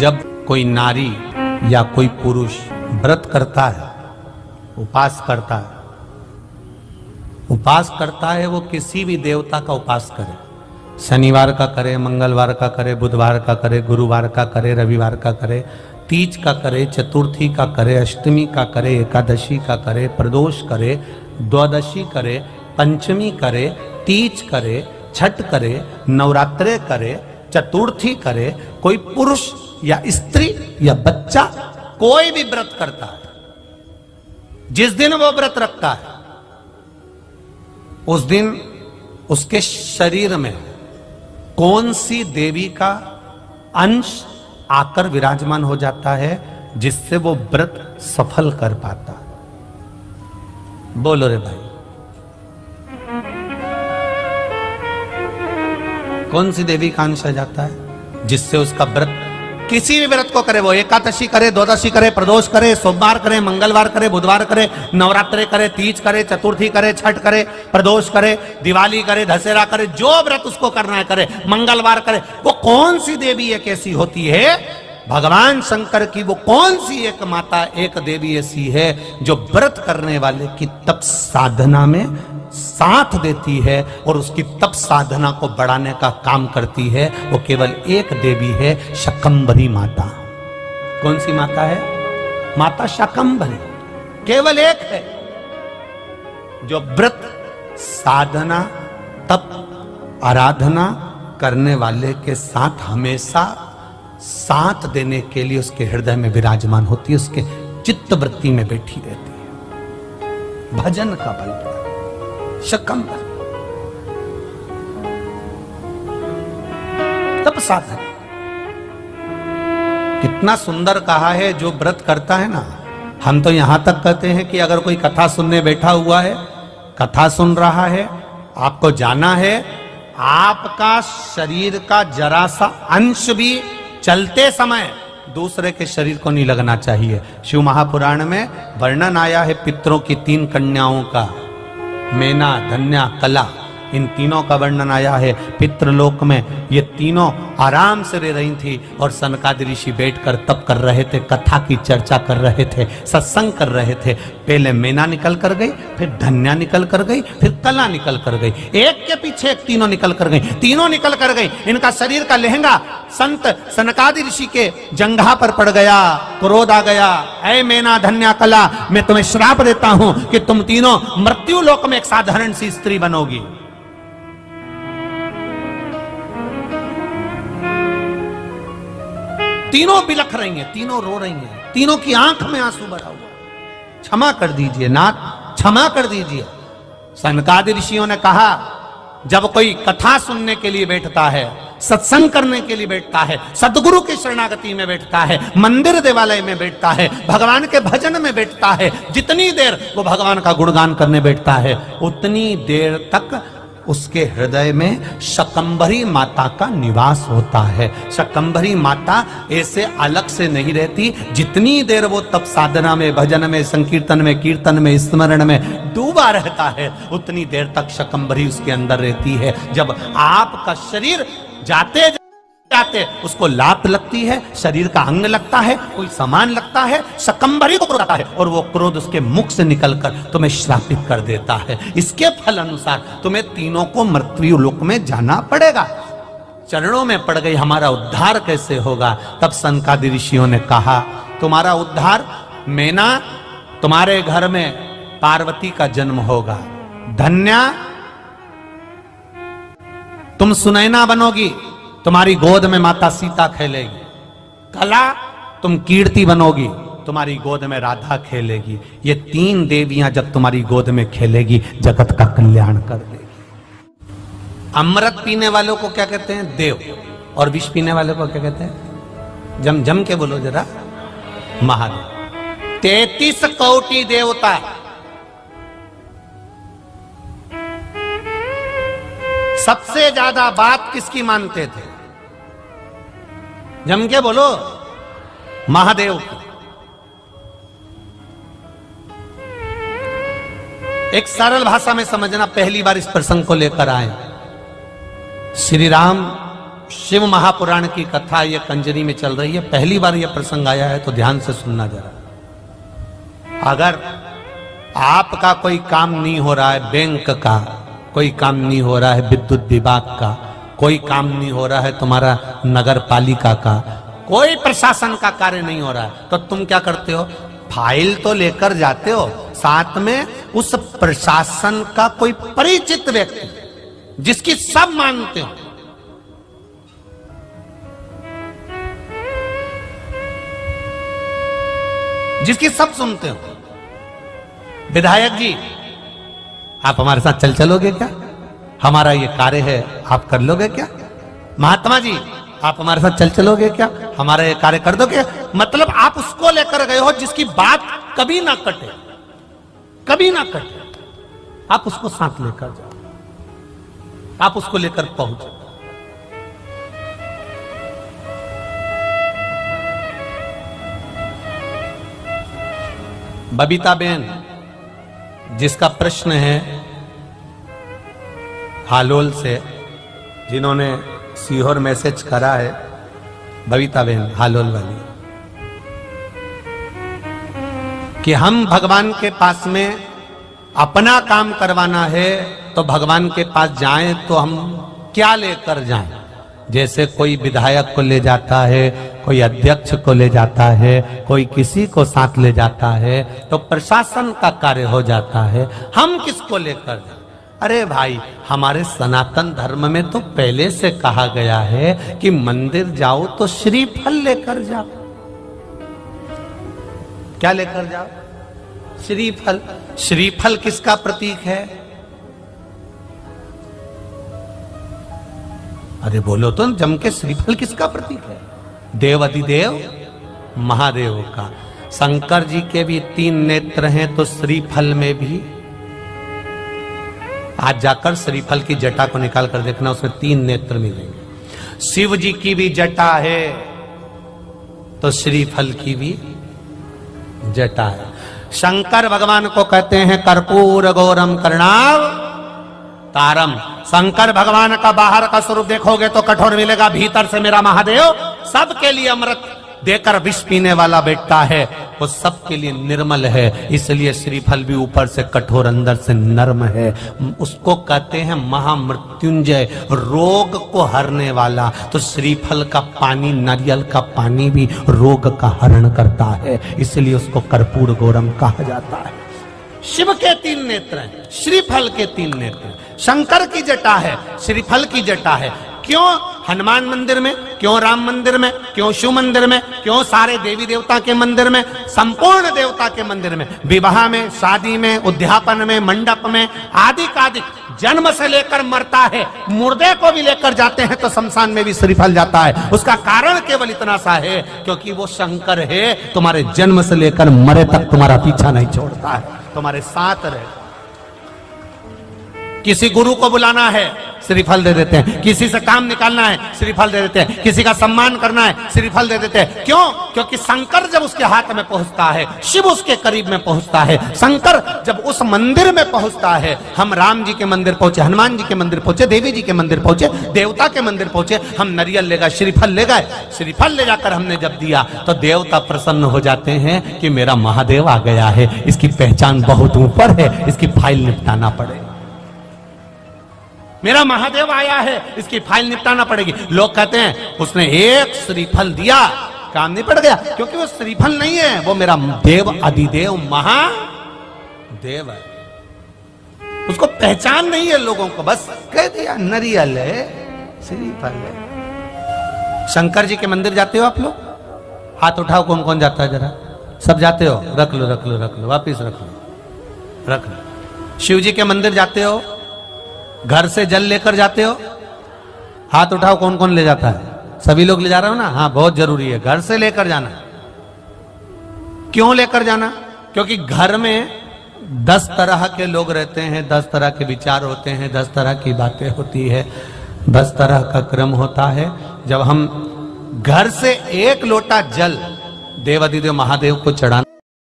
जब कोई नारी या कोई पुरुष व्रत करता है, उपास करता है, वो किसी भी देवता का उपास करे, शनिवार का करे, मंगलवार का करे, बुधवार का करे, गुरुवार का करे, रविवार का करे, तीज का करे, चतुर्थी का करे, अष्टमी का करे, एकादशी का करे, प्रदोष करे, द्वादशी करे, पंचमी करे, तीज करे, छठ करे, नवरात्रे करे, चतुर्थी करे, कोई पुरुष या स्त्री या बच्चा कोई भी व्रत करता है, जिस दिन वो व्रत रखता है उस दिन उसके शरीर में कौन सी देवी का अंश आकर विराजमान हो जाता है जिससे वो व्रत सफल कर पाता है। बोलो रे भाई, कौन सी देवी का अंश आ जाता है जिससे उसका व्रत, किसी भी व्रत को करे, वो एकादशी करे, द्वादशी करे, प्रदोष करे, सोमवार करे, मंगलवार करे, बुधवार करे, नवरात्रे करे, तीज करे, चतुर्थी करे, छठ करे, प्रदोष करे, दिवाली करे, दशहरा करे, जो व्रत उसको करना है करे, मंगलवार करे, वो कौन सी देवी एक ऐसी होती है, भगवान शंकर की वो कौन सी एक माता, एक देवी ऐसी है जो व्रत करने वाले की तप साधना में साथ देती है और उसकी तप साधना को बढ़ाने का काम करती है। वो केवल एक देवी है, शकंभरी माता। कौन सी माता है? माता शकंभरी, केवल एक है जो व्रत साधना तप आराधना करने वाले के साथ हमेशा साथ देने के लिए उसके हृदय में विराजमान होती है, उसके चित्त वृत्ति में बैठी रहती है। भजन का बल शकंभरी, तप साधन। कितना सुंदर कहा है, जो व्रत करता है ना, हम तो यहां तक कहते हैं कि अगर कोई कथा सुनने बैठा हुआ है, कथा सुन रहा है, आपको जाना है, आपका शरीर का जरा सा अंश भी चलते समय दूसरे के शरीर को नहीं लगना चाहिए। शिव महापुराण में वर्णन आया है पितरों की 3 कन्याओं का, मेना, धन्या, कला, इन तीनों का वर्णन आया है। पितृलोक में ये तीनों आराम से रह रही थी और सनकादि ऋषि बैठकर तप कर रहे थे, कथा की चर्चा कर रहे थे, सत्संग कर रहे थे। पहले मेना निकल कर गई, फिर धन्या निकल कर गई, फिर कला निकल कर गई, एक के पीछे एक तीनों निकल कर गई, तीनों निकल कर गई। इनका शरीर का लहंगा संत सनकादि ऋषि के जंघा पर पड़ गया, क्रोध आ गया, ऐ मेना, धन्या, कला, मैं तुम्हें श्राप देता हूं कि तुम तीनों मृत्यु लोक में एक साधारण सी स्त्री बनोगी। तीनों बिलख रही हैं, तीनों रो रही हैं, तीनों की आंख में आंसू भरा हुआ। क्षमा कर दीजिए नाथ, क्षमा कर दीजिए। सनकादि ऋषियों ने कहा, जब कोई कथा सुनने के लिए बैठता है, सत्संग करने के लिए बैठता है, सदगुरु की शरणागति में बैठता है, मंदिर देवालय में बैठता है, भगवान के भजन में बैठता है, जितनी देर वो भगवान का गुणगान करने बैठता है, उतनी देर तक उसके हृदय में शकंभरी माता का निवास होता है। शकंभरी माता ऐसे अलग से नहीं रहती। जितनी देर वो तप साधना में, भजन में, संकीर्तन में, कीर्तन में, स्मरण में डूबा रहता है, उतनी देर तक शकंभरी उसके अंदर रहती है। जब आपका शरीर जाते जाते उसको लात लगती है, शरीर का अंग लगता है, कोई सामान लगता है, शकंभरी को क्रोध आता है और वो क्रोध उसके मुख से निकलकर तुम्हें श्रापित कर देता है। इसके फल अनुसार तुम्हें तीनों को मृत्यु लोक में जाना पड़ेगा। चरणों में पड़ गई, हमारा उद्धार कैसे होगा? तब सनकादि ऋषियों ने कहा, तुम्हारा उद्धार, मेना, तुम्हारे घर में पार्वती का जन्म होगा। धन्या, तुम सुनैना बनोगी, तुम्हारी गोद में माता सीता खेलेगी। कला, तुम कीर्ति बनोगी, तुम्हारी गोद में राधा खेलेगी। ये 3 देवियां जब तुम्हारी गोद में खेलेगी, जगत का कल्याण कर देगी। अमृत पीने वालों को क्या कहते हैं? देव। और विष पीने वालों को क्या कहते हैं? जम जम के बोलो जरा, महादेव। 33 कोटि देवता, सबसे ज्यादा बात किसकी मानते थे? जम के बोलो, महादेव की। एक सरल भाषा में समझना, पहली बार इस प्रसंग को लेकर आए। श्री राम शिव महापुराण की कथा ये कंजरी में चल रही है। पहली बार ये प्रसंग आया है तो ध्यान से सुनना जरा। अगर आपका कोई काम नहीं हो रहा है, बैंक का कोई काम नहीं हो रहा है, विद्युत विभाग का कोई काम नहीं हो रहा है, तुम्हारा नगर पालिका का कोई प्रशासन का कार्य नहीं हो रहा है, तो तुम क्या करते हो? फाइल तो लेकर जाते हो, साथ में उस प्रशासन का कोई परिचित व्यक्ति जिसकी सब मानते हो, जिसकी सब सुनते हो। विधायक जी, आप हमारे साथ चल चलोगे क्या? हमारा ये कार्य है, आप कर लोगे क्या? महात्मा जी, आप हमारे साथ चल चलोगे क्या? हमारा ये कार्य कर दोगे? मतलब आप उसको लेकर गए हो जिसकी बात कभी ना कटे, कभी ना कटे। आप उसको साथ लेकर जाओ, आप उसको लेकर पहुंचो। बबीता बेन, जिसका प्रश्न है हालोल से, जिन्होंने सीहोर मैसेज करा है, बबीता बेन हालोल वाली, कि हम भगवान के पास में अपना काम करवाना है तो भगवान के पास जाएं तो हम क्या लेकर जाएं? जैसे कोई विधायक को ले जाता है, कोई अध्यक्ष को ले जाता है, कोई किसी को साथ ले जाता है तो प्रशासन का कार्य हो जाता है। हम किसको लेकर जाएं? अरे भाई, हमारे सनातन धर्म में तो पहले से कहा गया है कि मंदिर जाओ तो श्रीफल लेकर जाओ। क्या लेकर जाओ? श्रीफल। श्रीफल किसका प्रतीक है? अरे बोलो तो जम के, श्रीफल किसका प्रतीक है? देव अधिदेव महादेव का। शंकर जी के भी 3 नेत्र हैं, तो श्रीफल में भी आज जाकर श्रीफल की जटा को निकाल कर देखना, उसमें 3 नेत्र मिलेंगे। शिव जी की भी जटा है तो श्रीफल की भी जटा है। शंकर भगवान को कहते हैं कर्पूर गौरम करुणाव तारम। शंकर भगवान का बाहर का स्वरूप देखोगे तो कठोर मिलेगा, भीतर से मेरा महादेव सबके लिए अमृत देकर विष पीने वाला बेटा है, वो सबके लिए निर्मल है। इसलिए श्रीफल भी ऊपर से कठोर, अंदर से नर्म है। उसको कहते हैं महामृत्युंजय, रोग को हरने वाला। तो श्रीफल का पानी, नारियल का पानी भी रोग का हरण करता है, इसलिए उसको कर्पूर गौरम कहा जाता है। शिव के 3 नेत्र हैं, श्रीफल के 3 नेत्र हैं। शंकर की जटा है, श्रीफल की जटा है। क्यों हनुमान मंदिर में, क्यों राम मंदिर में, क्यों शिव मंदिर में, क्यों सारे देवी देवता के मंदिर में, संपूर्ण देवता के मंदिर में, विवाह में, शादी में, उद्यापन में, मंडप में, आदि कादिक, जन्म से लेकर मरता है, मुर्दे को भी लेकर जाते हैं तो शमशान में भी श्रीफल जाता है। उसका कारण केवल इतना सा है क्योंकि वो शंकर है, तुम्हारे जन्म से लेकर मरे तक तुम्हारा पीछा नहीं छोड़ता है, तुम्हारे साथ रहे। किसी गुरु को बुलाना है, श्रीफल दे देते हैं। किसी से काम निकालना है, श्रीफल दे देते हैं। किसी का सम्मान करना है, श्रीफल दे देते हैं। क्यों? क्योंकि शंकर जब उसके हाथ में पहुंचता है, शिव उसके करीब में पहुंचता है। शंकर जब उस मंदिर में पहुंचता है, हम राम जी के मंदिर पहुंचे, हनुमान जी के मंदिर पहुंचे, देवी जी के मंदिर पहुंचे, देवता के मंदिर पहुंचे, हम नारियल ले गए, श्रीफल ले गए। श्रीफल ले जाकर हमने जब दिया तो देवता प्रसन्न हो जाते हैं कि मेरा महादेव आ गया है, इसकी पहचान बहुत ऊपर है, इसकी फाइल निपटाना पड़ेगा। मेरा महादेव आया है, इसकी फाइल निपटाना पड़ेगी। लोग कहते हैं उसने एक श्रीफल दिया, काम नहीं पड़ गया, क्योंकि वो श्रीफल नहीं है, वो मेरा देव अधिदेव महादेव है। उसको पहचान नहीं है लोगों को, बस कह दिया नारियल है, श्रीफल है। शंकर जी के मंदिर जाते हो आप लोग? हाथ उठाओ, कौन कौन जाता है जरा? सब जाते हो? रख लो रख लो रख लो, वापिस रख लो रख लो। शिव जी के मंदिर जाते हो? घर से जल लेकर जाते हो? हाथ उठाओ, कौन कौन ले जाता है? सभी लोग ले जा रहे हो ना? हाँ, बहुत जरूरी है घर से लेकर जाना। क्यों लेकर जाना? क्योंकि घर में 10 तरह के लोग रहते हैं, 10 तरह के विचार होते हैं, 10 तरह की बातें होती है, 10 तरह का क्रम होता है। जब हम घर से 1 लोटा जल देव अधिदेव महादेव को चढ़ाना